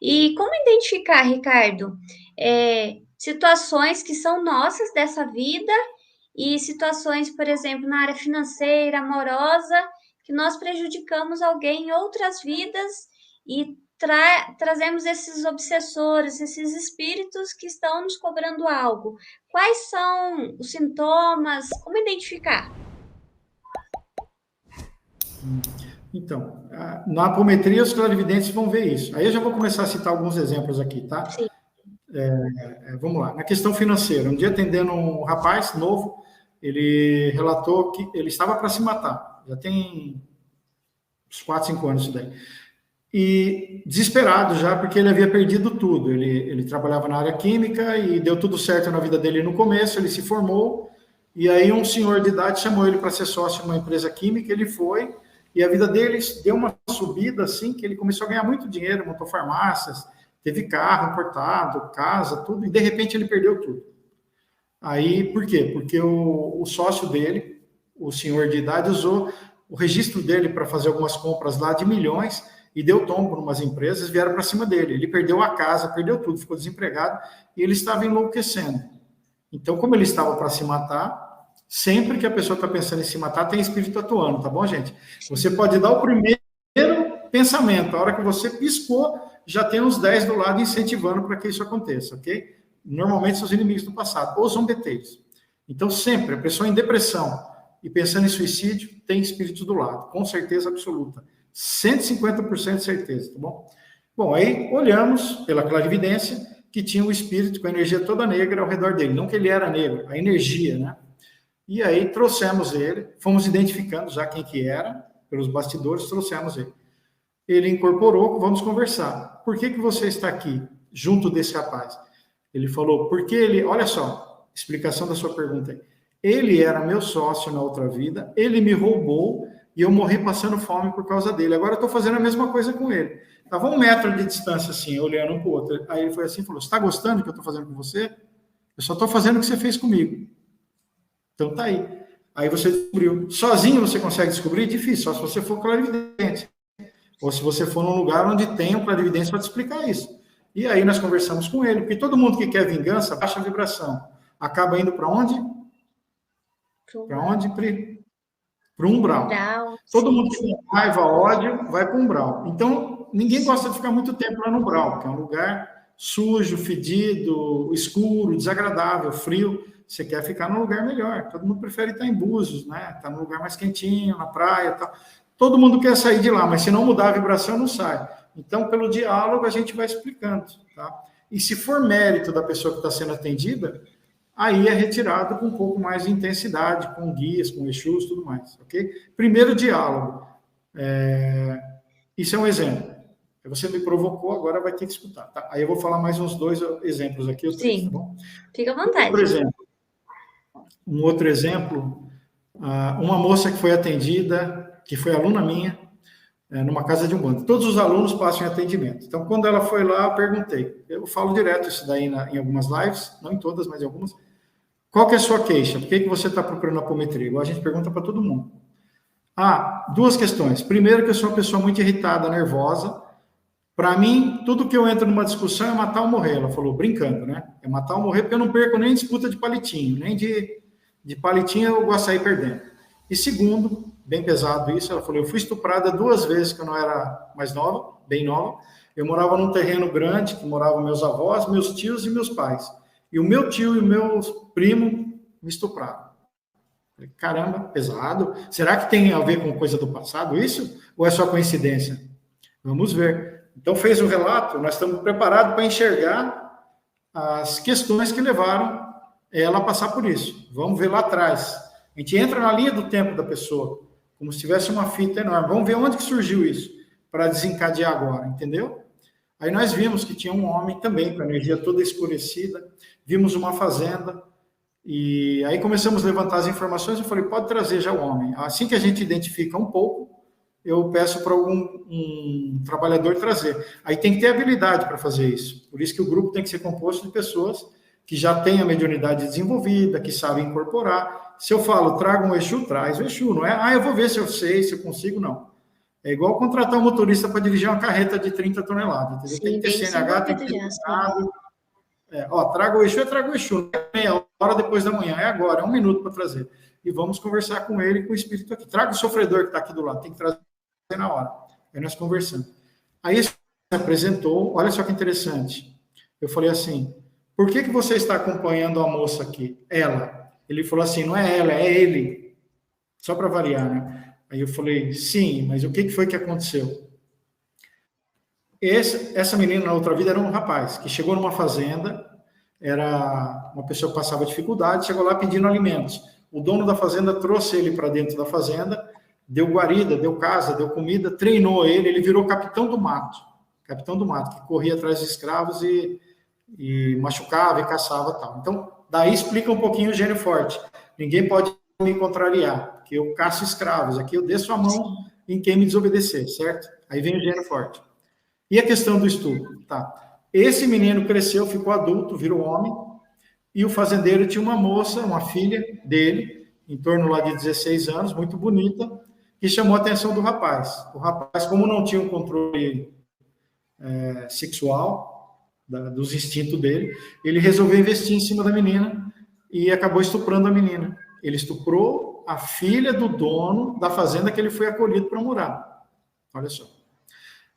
E como identificar, Ricardo, situações que são nossas dessa vida e situações, por exemplo, na área financeira, amorosa, que nós prejudicamos alguém em outras vidas e trazemos esses obsessores, esses espíritos que estão nos cobrando algo. Quais são os sintomas? Como identificar? Então, na apometria, os clarividentes vão ver isso. Aí eu já vou começar a citar alguns exemplos aqui, tá? Sim. Vamos lá. Na questão financeira, um dia atendendo um rapaz novo, ele relatou que ele estava para se matar. Já tem uns 4, 5 anos isso daí. E desesperado já, porque ele havia perdido tudo. Ele trabalhava na área química e deu tudo certo na vida dele no começo, ele se formou, e aí um senhor de idade chamou ele para ser sócio de uma empresa química, ele foi, e a vida dele deu uma subida assim, que ele começou a ganhar muito dinheiro, montou farmácias, teve carro importado, casa, tudo, e de repente ele perdeu tudo. Aí, por quê? Porque o sócio dele, o senhor de idade, usou o registro dele para fazer algumas compras lá de milhões e deu tombo em umas empresas, vieram para cima dele. Ele perdeu a casa, perdeu tudo, ficou desempregado e ele estava enlouquecendo. Então, como ele estava para se matar, sempre que a pessoa está pensando em se matar, tem espírito atuando, tá bom, gente? Você pode dar o primeiro pensamento, a hora que você piscou, já tem uns 10 do lado incentivando para que isso aconteça, ok? Normalmente são os inimigos do passado, ou zombeteiros. Então, sempre, a pessoa em depressão e pensando em suicídio, tem espírito do lado, com certeza absoluta. 150% de certeza, tá bom? Bom, aí olhamos pela clarividência que tinha um espírito com a energia toda negra ao redor dele. Não que ele era negro, a energia, né? E aí trouxemos ele, fomos identificando já quem que era, pelos bastidores, trouxemos ele. Ele incorporou, vamos conversar. Por que você está aqui, junto desse rapaz? Ele falou, porque ele, olha só, explicação da sua pergunta aí. Ele era meu sócio na outra vida, ele me roubou e eu morri passando fome por causa dele. Agora eu estou fazendo a mesma coisa com ele. Estava 1 metro de distância, assim, olhando um para o outro. Aí ele foi assim, falou, você está gostando do que eu estou fazendo com você? Eu só estou fazendo o que você fez comigo. Então tá aí. Aí você descobriu. Sozinho você consegue descobrir? Difícil, só se você for clarividente. Ou se você for num lugar onde tem um clarividente para te explicar isso. E aí nós conversamos com ele, porque todo mundo que quer vingança baixa a vibração. Acaba indo para onde? Para onde, Pri? Para o umbral. Umbral, Todo sim, mundo que sim. tem raiva, ódio, vai para o umbral. Então, ninguém gosta de ficar muito tempo lá no umbral, que é um lugar sujo, fedido, escuro, desagradável, frio. Você quer ficar num lugar melhor. Todo mundo prefere estar em Búzios, né? Estar num lugar mais quentinho, na praia e tal. Todo mundo quer sair de lá, mas se não mudar a vibração, não sai. Então, pelo diálogo, a gente vai explicando, tá? E se for mérito da pessoa que está sendo atendida, aí é retirado com um pouco mais de intensidade, com guias, com Exus, tudo mais, ok? Primeiro diálogo. Isso é um exemplo. Você me provocou, agora vai ter que escutar, tá? Aí eu vou falar mais uns 2 exemplos aqui, ou 3, tá Sim, bom? fica à vontade. Um outro exemplo, uma moça que foi atendida, que foi aluna minha, numa casa de um bando. Todos os alunos passam em atendimento. Então, quando ela foi lá, eu perguntei. Eu falo direto isso daí em algumas lives, não em todas, mas em algumas. Qual que é a sua queixa? Por que você está procurando apometria? Igual a gente pergunta para todo mundo. 2 questões. Primeiro, que eu sou uma pessoa muito irritada, nervosa. Para mim, tudo que eu entro numa discussão é matar ou morrer. Ela falou, brincando, né? É matar ou morrer, porque eu não perco nem disputa de palitinho, nem de palitinho eu gosto de sair perdendo. E segundo, bem pesado isso, ela falou, eu fui estuprada 2 vezes quando eu era mais nova, bem nova. Eu morava num terreno grande, que moravam meus avós, meus tios e meus pais. E o meu tio e o meu primo me estupraram. Falei, caramba, pesado. Será que tem a ver com coisa do passado isso? Ou é só coincidência? Vamos ver. Então fez o relato, nós estamos preparados para enxergar as questões que levaram ela a passar por isso. Vamos ver lá atrás. A gente entra na linha do tempo da pessoa, como se tivesse uma fita enorme. Vamos ver onde que surgiu isso, para desencadear agora, entendeu? Aí nós vimos que tinha um homem também, com a energia toda escurecida, vimos uma fazenda, e aí começamos a levantar as informações, eu falei, pode trazer já o homem. Assim que a gente identifica um pouco, eu peço para um trabalhador trazer. Aí tem que ter habilidade para fazer isso. Por isso que o grupo tem que ser composto de pessoas que já têm a mediunidade desenvolvida, que sabem incorporar. Se eu falo, traga um Exu, traz o Exu, não é? Eu vou ver se eu sei, se eu consigo, não. É igual contratar um motorista para dirigir uma carreta de 30 toneladas. Entendeu? Sim, tem que ter CNH, tem que ter já, cuidado. Traga o Exu, traga o Exu. Não é meia hora depois da manhã, é agora, é 1 minuto para trazer. E vamos conversar com ele, com o espírito aqui. Traga o sofredor que está aqui do lado, tem que trazer na hora. Aí nós conversamos. Aí esse se apresentou, olha só que interessante. Eu falei assim, por que você está acompanhando a moça aqui? Ela. Ele falou assim, não é ela, é ele. Só para variar, né? Aí eu falei, sim, mas o que foi que aconteceu? Essa menina na outra vida era um rapaz que chegou numa fazenda, era uma pessoa que passava dificuldade, chegou lá pedindo alimentos. O dono da fazenda trouxe ele para dentro da fazenda, deu guarida, deu casa, deu comida, treinou ele, ele virou capitão do mato, que corria atrás de escravos e machucava e caçava e tal. Então, daí explica um pouquinho o gênio forte. Ninguém pode me contrariar, porque eu caço escravos, aqui eu desço a mão em quem me desobedecer, certo? Aí vem o gênio forte. E a questão do estudo? Tá. Esse menino cresceu, ficou adulto, virou homem, e o fazendeiro tinha uma moça, uma filha dele, em torno lá de 16 anos, muito bonita, que chamou a atenção do rapaz. O rapaz, como não tinha um controle sexual, dos instintos dele, ele resolveu investir em cima da menina e acabou estuprando a menina. Ele estuprou a filha do dono da fazenda que ele foi acolhido para morar. Olha só.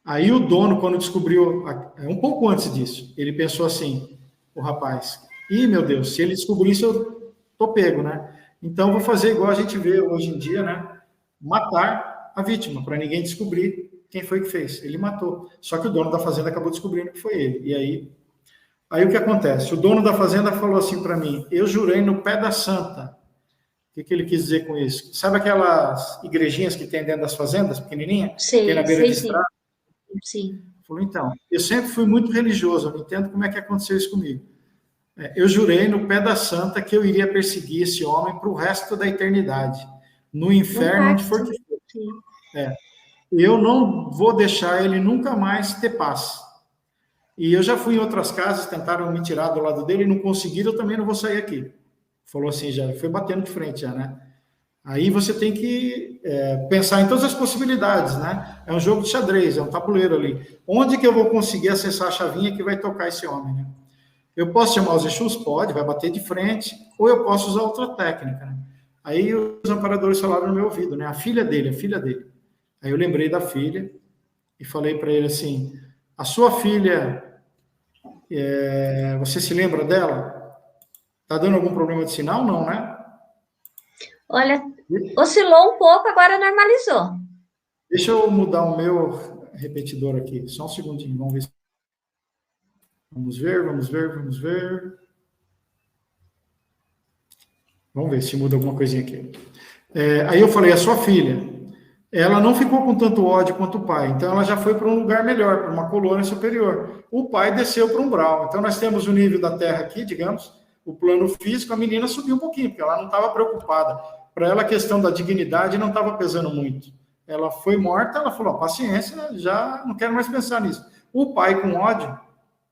Aí o dono, quando descobriu, um pouco antes disso, ele pensou assim, o rapaz, meu Deus, se ele descobrir isso, eu tô pego, né? Então, vou fazer igual a gente vê hoje em dia, né? Matar a vítima, para ninguém descobrir quem foi que fez. Ele matou. Só que o dono da fazenda acabou descobrindo que foi ele. E aí o que acontece? O dono da fazenda falou assim para mim, eu jurei no pé da santa. O que ele quis dizer com isso? Sabe aquelas igrejinhas que tem dentro das fazendas, pequenininha? Tem na beira de estrada? Sim. Falou, então, eu sempre fui muito religioso, eu não entendo como é que aconteceu isso comigo. Eu jurei no pé da santa que eu iria perseguir esse homem para o resto da eternidade, no inferno, onde for que for. Eu não vou deixar ele nunca mais ter paz. E eu já fui em outras casas, tentaram me tirar do lado dele, não conseguiram, eu também não vou sair aqui. Falou assim, já foi batendo de frente, já, né? Aí você tem que pensar em todas as possibilidades, né? É um jogo de xadrez, é um tabuleiro ali. Onde que eu vou conseguir acessar a chavinha que vai tocar esse homem, né? Eu posso chamar os Exus? Pode, vai bater de frente, ou eu posso usar outra técnica, né? Aí os amparadores falaram no meu ouvido, né? A filha dele. Aí eu lembrei da filha e falei para ele assim, a sua filha, você se lembra dela? Tá dando algum problema de sinal? Não, né? Olha, oscilou um pouco, agora normalizou. Deixa eu mudar o meu repetidor aqui. Só um segundinho, vamos ver. Vamos ver. Vamos ver se muda alguma coisinha aqui. Aí eu falei, a sua filha, ela não ficou com tanto ódio quanto o pai, então ela já foi para um lugar melhor, para uma colônia superior. O pai desceu para um umbral. Então nós temos o nível da Terra aqui, digamos, o plano físico, a menina subiu um pouquinho, porque ela não estava preocupada. Para ela, a questão da dignidade não estava pesando muito. Ela foi morta, ela falou, paciência, já não quero mais pensar nisso. O pai, com ódio,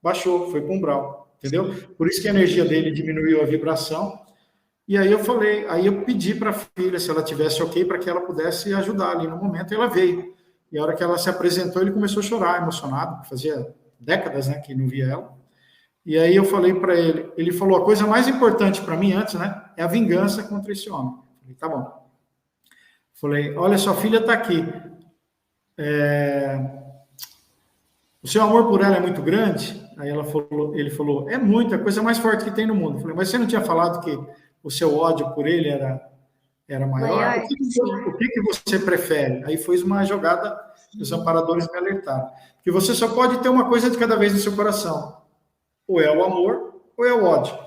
baixou, foi para um umbral, entendeu? Por isso que a energia dele diminuiu a vibração. E aí eu pedi para a filha, se ela tivesse ok, para que ela pudesse ajudar ali no momento, e ela veio. E a hora que ela se apresentou, ele começou a chorar, emocionado, fazia décadas, né, que não via ela. E aí eu falei para ele falou, a coisa mais importante para mim antes, né, é a vingança contra esse homem. Eu falei, tá bom. Falei, olha, sua filha está aqui. O seu amor por ela é muito grande? Aí ele falou, é muito, é a coisa mais forte que tem no mundo. Eu falei, mas você não tinha falado que o seu ódio por ele era maior? O que você prefere? Aí foi uma jogada, os amparadores me alertaram. Que você só pode ter uma coisa de cada vez no seu coração. Ou é o amor, ou é o ódio.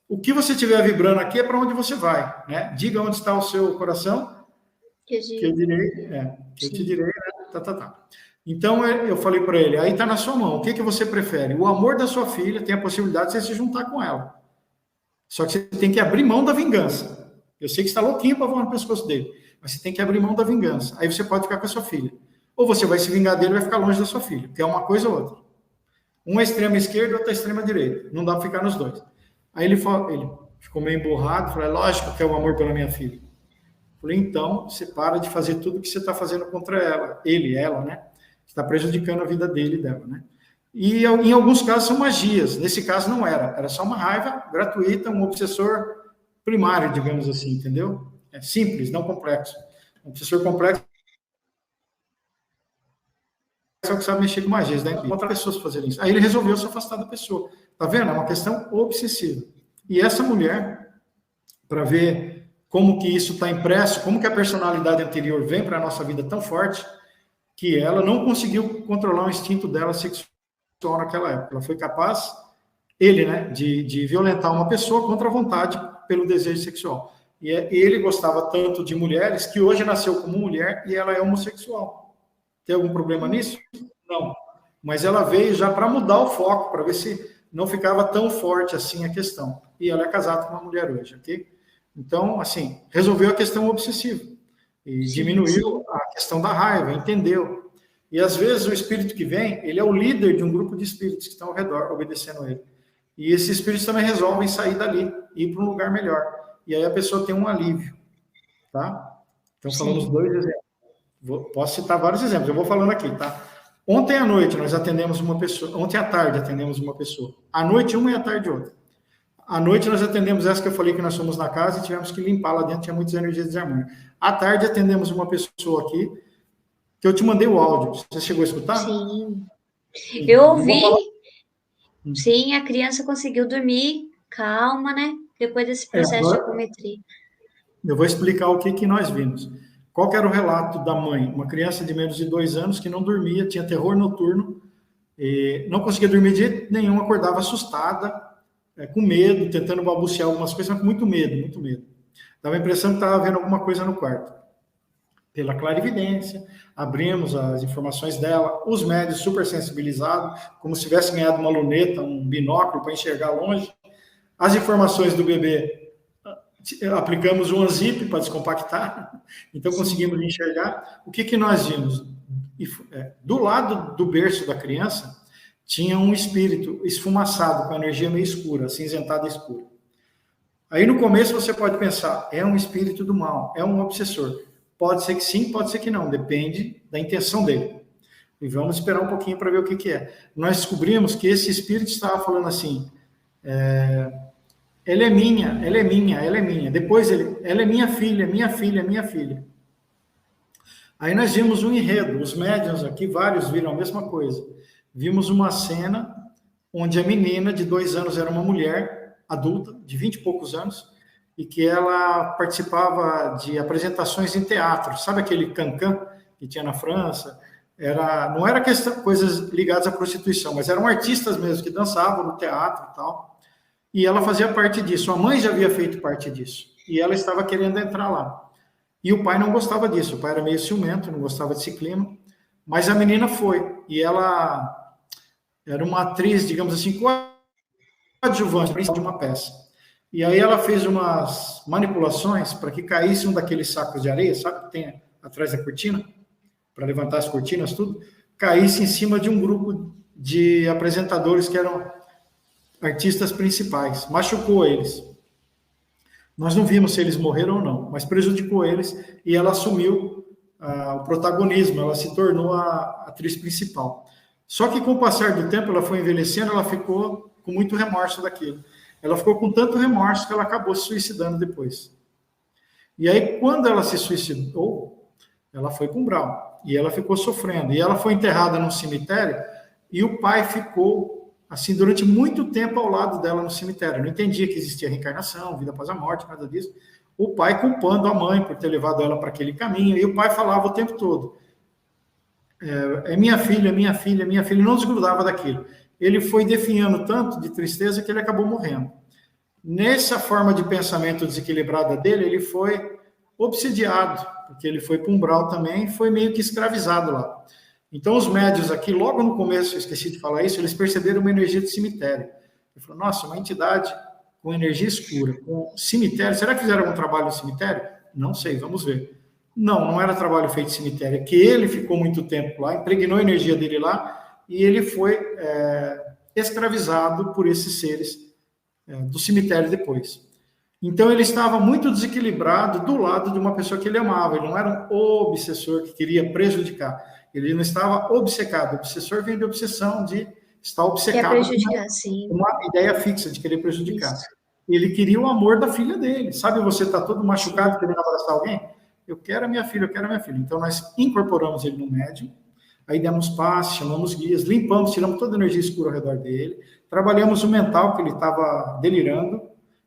O que você estiver vibrando aqui é para onde você vai, né? Diga onde está o seu coração, que eu direi, que eu te direi, né? Tá. Então, eu falei para ele, aí está na sua mão, o que você prefere? O amor da sua filha tem a possibilidade de você se juntar com ela. Só que você tem que abrir mão da vingança. Eu sei que você está louquinho para voar no pescoço dele, mas você tem que abrir mão da vingança. Aí você pode ficar com a sua filha. Ou você vai se vingar dele e vai ficar longe da sua filha, que é uma coisa ou outra. Um é extrema esquerda, outro é extrema direita. Não dá para ficar nos dois. Aí ele ficou meio emburrado, falou, lógico que é o amor pela minha filha. Falei, então, você para de fazer tudo que você está fazendo contra ela, né? Está prejudicando a vida dele e dela, né? E em alguns casos são magias. Nesse caso não era só uma raiva gratuita, um obsessor primário, digamos assim, entendeu? É simples, não complexo. Um obsessor complexo é o que sabe mexer com magias, né? Encontra pessoas fazerem isso. Aí ele resolveu se afastar da pessoa. Tá vendo? É uma questão obsessiva. E essa mulher, para ver como que isso está impresso, como que a personalidade anterior vem para a nossa vida tão forte, que ela não conseguiu controlar o instinto dela sexual naquela época. Ela foi capaz, ele, né, de violentar uma pessoa contra a vontade pelo desejo sexual. E ele gostava tanto de mulheres que hoje nasceu como mulher e ela é homossexual. Tem algum problema nisso? Não. Mas ela veio já para mudar o foco, para ver se não ficava tão forte assim a questão. E ela é casada com uma mulher hoje, ok? Então, assim, resolveu a questão obsessiva. E diminuiu a questão da raiva, entendeu? E às vezes o espírito que vem, ele é o líder de um grupo de espíritos que estão ao redor, obedecendo a ele. E esses espíritos também resolvem sair dali e ir para um lugar melhor. E aí a pessoa tem um alívio, tá? Então, falamos 2 exemplos. Posso citar vários exemplos, eu vou falando aqui, tá? Ontem à noite nós atendemos uma pessoa, ontem à tarde atendemos uma pessoa. À noite uma e à tarde outra. À noite nós atendemos essa que eu falei que nós fomos na casa e tivemos que limpar lá dentro, tinha muitas energias desarmônicas. À tarde atendemos uma pessoa aqui, que eu te mandei o áudio. Você chegou a escutar? Sim. Eu ouvi. Sim, a criança conseguiu dormir calma, né? Depois desse processo de apometria. Eu vou explicar o que nós vimos. Qual que era o relato da mãe? Uma criança de menos de 2 anos que não dormia, tinha terror noturno, não conseguia dormir de jeito nenhum, acordava assustada, com medo, tentando balbuciar algumas coisas, mas com muito medo, muito medo. Dava a impressão que estava vendo alguma coisa no quarto. Pela clarividência, abrimos as informações dela, os médios super sensibilizados, como se tivesse ganhado uma luneta, um binóculo para enxergar longe. As informações do bebê, aplicamos um zip para descompactar, então conseguimos enxergar. O que nós vimos? Do lado do berço da criança, tinha um espírito esfumaçado, com energia meio escura, acinzentada escura. Aí no começo você pode pensar, é um espírito do mal, é um obsessor. Pode ser que sim, pode ser que não, depende da intenção dele. E vamos esperar um pouquinho para ver o que é. Nós descobrimos que esse espírito estava falando assim, ela é minha, ela é minha, ela é minha. Depois ela é minha filha, minha filha, minha filha. Aí nós vimos um enredo, os médiuns aqui, vários viram a mesma coisa. Vimos uma cena onde a menina de 2 anos era uma mulher adulta, de 20 e poucos anos, e que ela participava de apresentações em teatro. Sabe aquele cancan que tinha na França? Não era coisas ligadas à prostituição, mas eram artistas mesmo, que dançavam no teatro e tal. E ela fazia parte disso. A mãe já havia feito parte disso. E ela estava querendo entrar lá. E o pai não gostava disso. O pai era meio ciumento, não gostava desse clima. Mas a menina foi. E ela era uma atriz, digamos assim, coadjuvante de uma peça. E aí ela fez umas manipulações para que caísse um daqueles sacos de areia, sabe, que tem atrás da cortina, para levantar as cortinas, tudo, caísse em cima de um grupo de apresentadores que eram artistas principais. Machucou eles. Nós não vimos se eles morreram ou não, mas prejudicou eles e ela assumiu o protagonismo, ela se tornou a atriz principal. Só que com o passar do tempo, ela foi envelhecendo, ela ficou com muito remorso daquilo. Ela ficou com tanto remorso que ela acabou se suicidando depois. E aí, quando ela se suicidou, ela foi para um umbral. E ela ficou sofrendo. E ela foi enterrada num cemitério e o pai ficou, assim, durante muito tempo ao lado dela no cemitério. Não entendia que existia reencarnação, vida após a morte, nada disso. O pai culpando a mãe por ter levado ela para aquele caminho. E o pai falava o tempo todo, é minha filha, minha filha, minha filha. Não desgrudava daquilo. Ele foi definhando tanto de tristeza que ele acabou morrendo. Nessa forma de pensamento desequilibrada dele, ele foi obsidiado, porque ele foi para um umbral também e foi meio que escravizado lá. Então, os médios aqui, logo no começo, eu esqueci de falar isso, eles perceberam uma energia de cemitério. Ele falou, nossa, uma entidade com energia escura, com cemitério, será que fizeram algum trabalho no cemitério? Não sei, vamos ver. Não era trabalho feito em cemitério, é que ele ficou muito tempo lá, impregnou a energia dele lá, e ele foi escravizado por esses seres do cemitério depois. Então, ele estava muito desequilibrado do lado de uma pessoa que ele amava. Ele não era um obsessor que queria prejudicar. Ele não estava obcecado. O obsessor vem de obsessão, de estar Quer obcecado prejudicar, sim. com uma ideia fixa de querer prejudicar. Isso. Ele queria o amor da filha dele. Sabe, você está todo machucado Sim. querendo abraçar alguém? Eu quero a minha filha, eu quero a minha filha. Então, nós incorporamos ele no médium, aí demos passe, chamamos guias, limpamos, tiramos toda a energia escura ao redor dele, trabalhamos o mental, que ele estava delirando,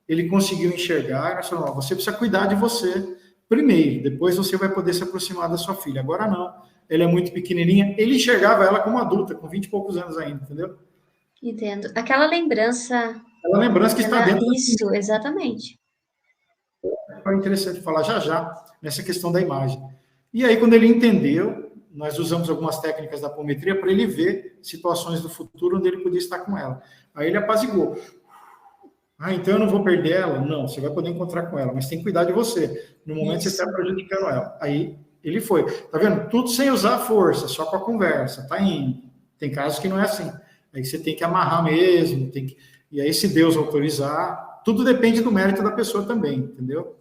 ele conseguiu enxergar, e nós falamos, você precisa cuidar de você primeiro, depois você vai poder se aproximar da sua filha. Agora não, ela é muito pequenininha, ele enxergava ela como adulta, com 20 e poucos anos ainda, entendeu? Entendo. Aquela lembrança, Ela lembrança que está dentro. isso, exatamente. É interessante falar já já nessa questão da imagem. E aí, quando ele entendeu, nós usamos algumas técnicas da apometria para ele ver situações do futuro onde ele podia estar com ela. Aí ele apaziguou. Ah, então eu não vou perder ela? Não, você vai poder encontrar com ela, mas tem que cuidar de você. No momento Isso. você está prejudicando ela. Aí ele foi. Tá vendo? Tudo sem usar força, só com a conversa. Tá indo. Tem casos que não é assim. Aí você tem que amarrar mesmo, tem que... E aí, se Deus autorizar, tudo depende do mérito da pessoa também, entendeu?